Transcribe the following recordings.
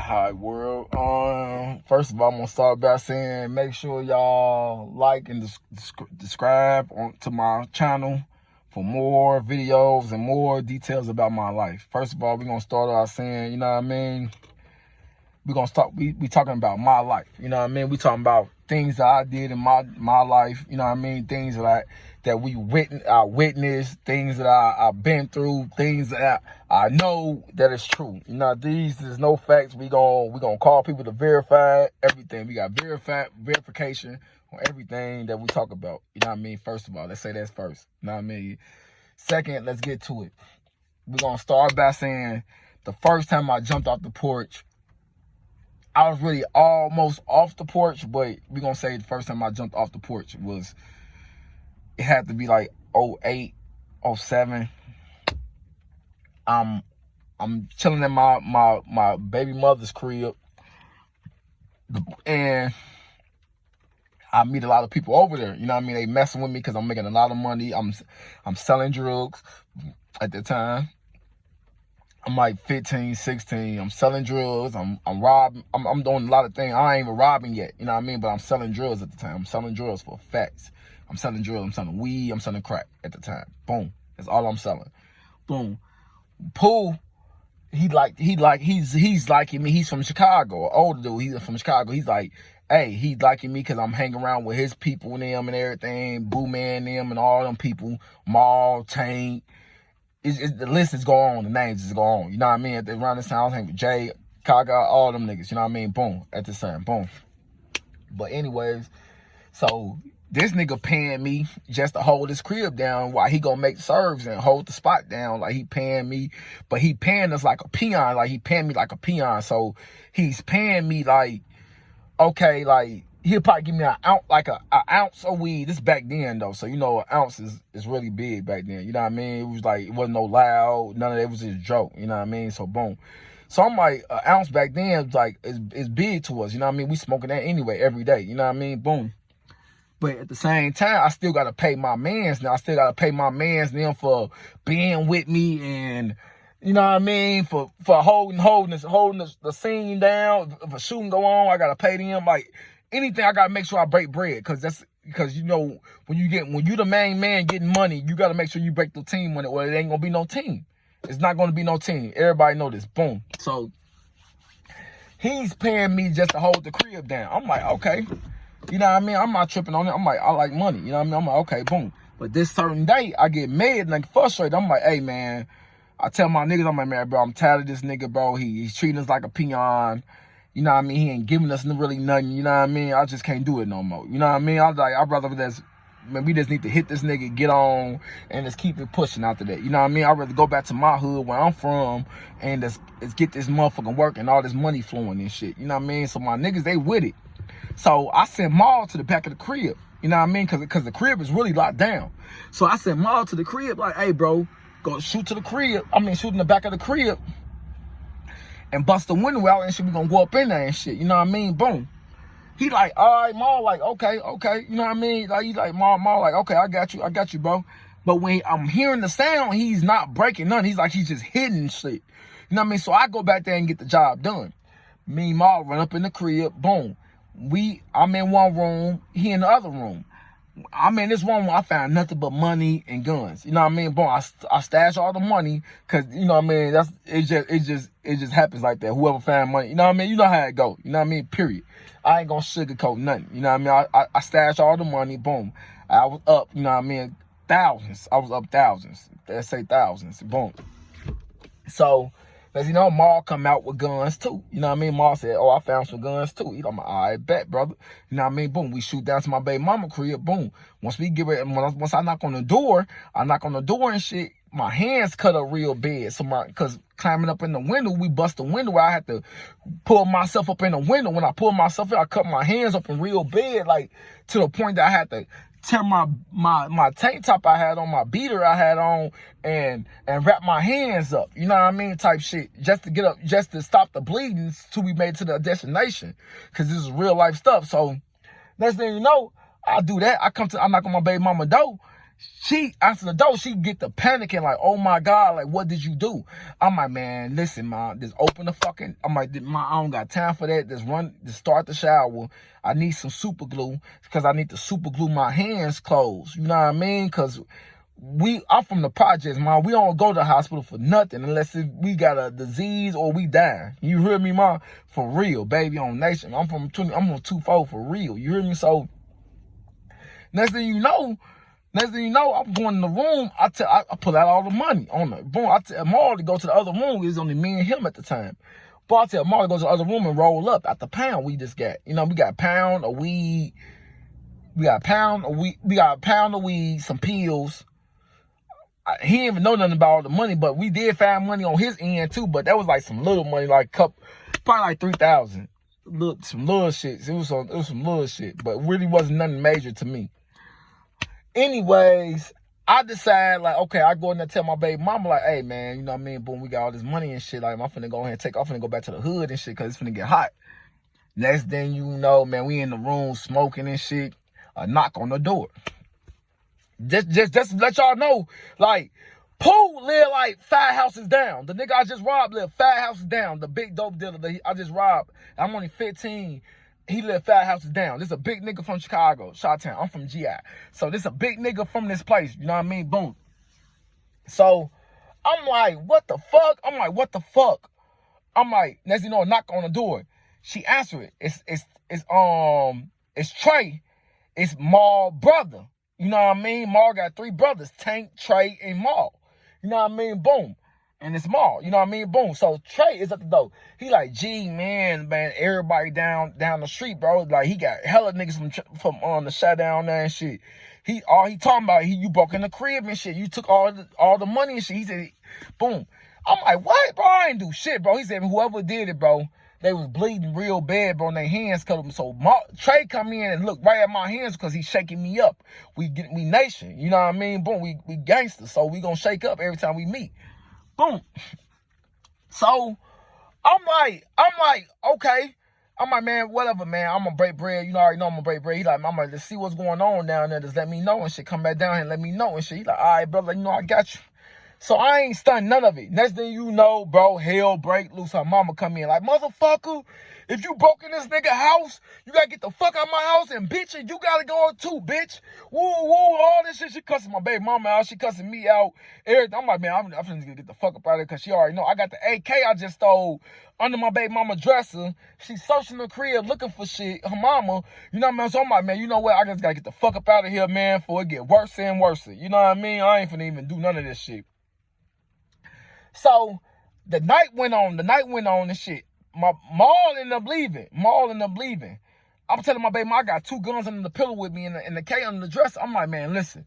Hi world. First of all, I'm gonna start by saying make sure y'all like and subscribe to my channel for more videos and more details about my life. First of all, we're gonna start out saying, you know what I mean? We're gonna start we talking about my life, you know what I mean? We talking about things that I did in my life, you know what I mean? Things that I witnessed, things that I've been through, things that I know that is true. You know, there's no facts. We gonna call people to verify everything. We got verification on everything that we talk about. You know what I mean? First of all, let's say that's first. You know what I mean? Second, let's get to it. We're gonna start by saying the first time I jumped off the porch, I was really almost off the porch, but we're gonna say the first time I jumped off the porch it had to be like 08, 07. I'm chilling in my baby mother's crib, and I meet a lot of people over there. You know what I mean? They messing with me because I'm making a lot of money. I'm selling drugs at the time. I'm like 15, 16. I'm selling drugs. I'm robbing. I'm doing a lot of things. I ain't even robbing yet. You know what I mean? But I'm selling drugs at the time. I'm selling drugs for facts. I'm selling drugs. I'm selling weed. I'm selling crack at the time. Boom. That's all I'm selling. Boom. Pooh, he's liking me. He's from Chicago. An older dude. He's from Chicago. He's like, hey, he's liking me because I'm hanging around with his people and them and everything. Boo Man, them and all them people. Maul, Tank. The list is going on. The names is going on. You know what I mean? Around this time, I was hanging with Jay, Kaga, all them niggas. You know what I mean? Boom. At the same. Boom. But anyways, so this nigga paying me just to hold his crib down while he gonna make serves and hold the spot down. Like, he paying me, but he paying us like a peon. Like, he paying me like a peon. So he's paying me like, okay, like, he'll probably give me an ounce of weed. This back then though, so you know an ounce is really big back then. You know what I mean? It was like, it wasn't no loud, none of that. It was just a joke. You know what I mean? So boom. So I'm like, an ounce back then was like is big to us. You know what I mean? We smoking that anyway every day. You know what I mean? Boom. But at the same time, I still gotta pay my mans now. I still gotta pay my mans them for being with me, and you know what I mean, for holding the scene down. If a shooting go on, I gotta pay them. Like, anything, I gotta make sure I break bread, because you know, when you the main man getting money, you gotta make sure you break the team on it, or it ain't gonna be no team. It's not gonna be no team. Everybody know this. Boom. So he's paying me just to hold the crib down. I'm like, okay. You know what I mean? I'm not tripping on it. I'm like, I like money. You know what I mean? I'm like, okay, boom. But this certain day, I get mad and like frustrated. I'm like, hey, man. I tell my niggas, I'm like, man, bro, I'm tired of this nigga, bro. He's treating us like a peon. You know what I mean? He ain't giving us really nothing. You know what I mean? I just can't do it no more. You know what I mean? I'd rather man, we just need to hit this nigga, get on, and just keep it pushing after that. You know what I mean? I'd rather go back to my hood where I'm from and just get this motherfucking work and all this money flowing and shit. You know what I mean? So my niggas, they with it. So I sent Maul to the back of the crib. You know what I mean? Because the crib is really locked down. So I sent Maul to the crib like, hey, bro, go shoot to the crib. shoot in the back of the crib and bust the window out and shit. We gonna go up in there and shit. You know what I mean? Boom. He like, all right, Maul, like, okay. You know what I mean? Like, he like, Maul, like, okay, I got you, bro. But when I'm hearing the sound, he's not breaking none. He's just hitting shit. You know what I mean? So I go back there and get the job done. Me and Maul run up in the crib. Boom. I'm in one room, he in the other room. I'm in this one where I found nothing but money and guns. You know what I mean? Boom, I stash all the money, cause you know what I mean, it just happens like that. Whoever found money, you know what I mean? You know how it go. You know what I mean? Period. I ain't gonna sugarcoat nothing. You know what I mean? I stashed all the money, boom. I was up, you know what I mean, thousands. I was up thousands. Let's say thousands. Boom. So, because, you know, Maul come out with guns, too. You know what I mean? Maul said, oh, I found some guns, too. You know, I'm like, all right, bet, brother. You know what I mean? Boom. We shoot down to my baby mama crib. Boom. Once we get ready, once I knock on the door and shit, my hands cut up real bad. So because climbing up in the window, we bust the window. I had to pull myself up in the window. When I pulled myself in, I cut my hands up in real bad, like, to the point that I had to tear my tank top I had on, my beater I had on, and wrap my hands up, you know what I mean, type shit, just to get up, just to stop the bleeding till we made it to the destination, because this is real life stuff. So next thing you know, I do that. I knock on my baby mama door. She answer the door, she get the panicking like, oh my God, like, what did you do? I'm like, man, listen, man, just open the fucking, I'm like, I don't got time for that. Just start the shower. I need some super glue because I need to super glue my hands closed. You know what I mean? Because I'm from the projects, man. We don't go to the hospital for nothing unless we got a disease or we die. You hear me, man? For real, baby, on Nation. I'm on 2-4 for real. You hear me? So, next thing you know, I'm going in the room. I pull out all the money on the boom. I tell Marl to go to the other room. It was only me and him at the time. But I tell Marl to go to the other room and roll up at the pound we just got. You know, we got a pound of weed. We got a pound of weed, some pills. He didn't even know nothing about all the money, but we did find money on his end too. But that was like some little money, like probably like $3,000. Some little shit. It was some little shit, but really wasn't nothing major to me. Anyways, I decide, like, okay, I go in there and tell my baby mama, like, hey, man, you know what I mean? Boom, we got all this money and shit. Like, I'm finna go ahead and take off and go back to the hood and shit because it's finna get hot. Next thing you know, man, we in the room smoking and shit. A knock on the door. Just to let y'all know, like, Pooh lived like 5 houses down. The nigga I just robbed lived 5 houses down. The big dope dealer that I just robbed. I'm only 15. He lived 5 houses down. This a big nigga from Chicago, Chi-Town. I'm from GI. So this a big nigga from this place. You know what I mean? Boom. So I'm like, what the fuck? I'm like, next thing you know, a knock on the door. She answered it. It's Trey. It's Maul brother. You know what I mean? Maul got 3 brothers, Tank, Trey, and Maul. You know what I mean? Boom. And it's Maul. You know what I mean? Boom. So Trey is at the door. He like, gee, man, everybody down the street, bro. Like, he got hella niggas from the shutdown there and shit. All he talking about, you broke in the crib and shit. You took all the money and shit. He said, boom. I'm like, what, bro? I ain't do shit, bro. He said, whoever did it, bro, they was bleeding real bad, bro, and their hands cut them. So Trey come in and look right at my hands because he's shaking me up. We nation. You know what I mean? Boom. We gangsters. So we gonna shake up every time we meet. Boom. So I'm like, okay. I'm like, man, whatever, man. I'm gonna break bread. You already know I'm gonna break bread. He like, I'm like, let's see what's going on down there. Just let me know and shit. Come back down here and let me know and shit. He like, all right, brother, you know I got you. So I ain't stunned none of it. Next thing you know, bro, hell break loose. Her mama come in like, motherfucker, if you broke in this nigga house, you gotta get the fuck out of my house, and bitch, you gotta go too, bitch. Woo, all this shit. She cussing my baby mama out. She cussing me out. Everything. I'm like, man, I'm finna get the fuck up out of here because she already know. I got the AK I just stole under my baby mama dresser. She searching the crib looking for shit. Her mama, you know what I mean? So I'm like, man, you know what? I just gotta get the fuck up out of here, man, before it get worse and worse. You know what I mean? I ain't finna even do none of this shit. So the night went on and shit. Maul ended up leaving. I'm telling my baby, I got 2 guns under the pillow with me and the K under the dresser. I'm like, man, listen,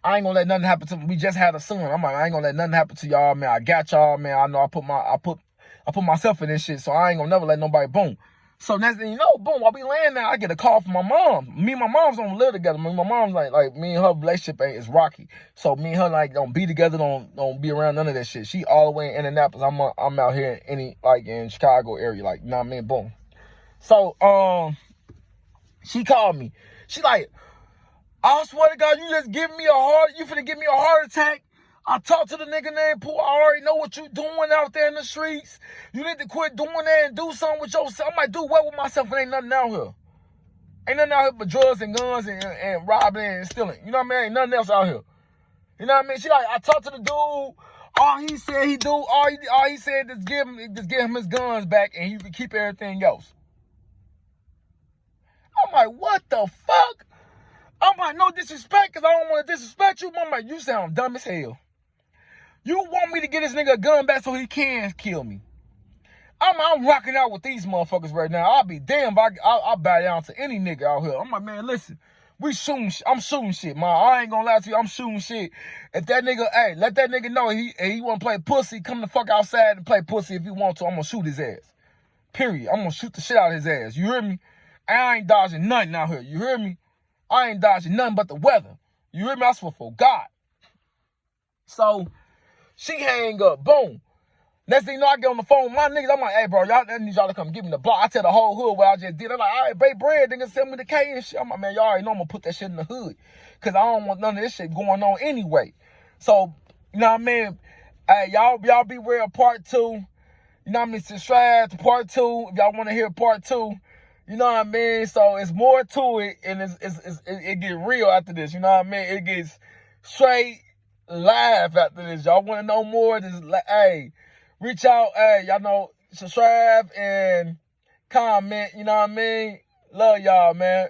I ain't gonna let nothing happen to me. We just had a son. I'm like, I ain't gonna let nothing happen to y'all, man. I got y'all, man. I know I put myself in this shit, so I ain't gonna never let nobody boom. So next thing you know, boom, I'll be laying there, I get a call from my mom. Me and my mom's don't live together. My mom's like me and her relationship is rocky. So me and her like don't be together, don't be around none of that shit. She all the way in Indianapolis. I'm out here in Chicago area, like, you know what I mean? Boom. So she called me. She like, I swear to God, you finna give me a heart attack. I talked to the nigga named Pooh. I already know what you doing out there in the streets. You need to quit doing that and do something with yourself. I'm like, do what with myself? It ain't nothing out here. Ain't nothing out here but drugs and guns and robbing and stealing. You know what I mean? Ain't nothing else out here. You know what I mean? She like, I talked to the dude. All he said is give him his guns back and he can keep everything else. I'm like, what the fuck? I'm like, no disrespect, because I don't want to disrespect you. I'm like, you sound dumb as hell. You want me to get this nigga a gun back so he can kill me. I'm rocking out with these motherfuckers right now. I'll be damned if I'll bow down to any nigga out here. I'm like, man, listen, I'm shooting shit, man. I ain't gonna lie to you, I'm shooting shit. If that nigga, hey, let that nigga know he want to play pussy, come the fuck outside and play pussy if you want to. I'm gonna shoot his ass. Period. I'm gonna shoot the shit out of his ass. You hear me? I ain't dodging nothing out here. You hear me? I ain't dodging nothing but the weather. You hear me? I swear for God. So she hang up. Boom. Next thing you know, I get on the phone with my niggas. I'm like, hey, bro, y'all, I need y'all to come give me the block. I tell the whole hood what I just did. I'm like, all right, break bread, nigga, send me the K and shit. I'm like, man, y'all already know I'm gonna put that shit in the hood. Cause I don't want none of this shit going on anyway. So, you know what I mean? Hey, y'all beware of part 2. You know what I mean? Subscribe to part 2 if y'all want to hear part 2. You know what I mean? So it's more to it, and it get real after this. You know what I mean? It gets straight live after this. Y'all want to know more? Just hey, reach out. Hey, y'all know, subscribe and comment. You know what I mean? Love y'all, man.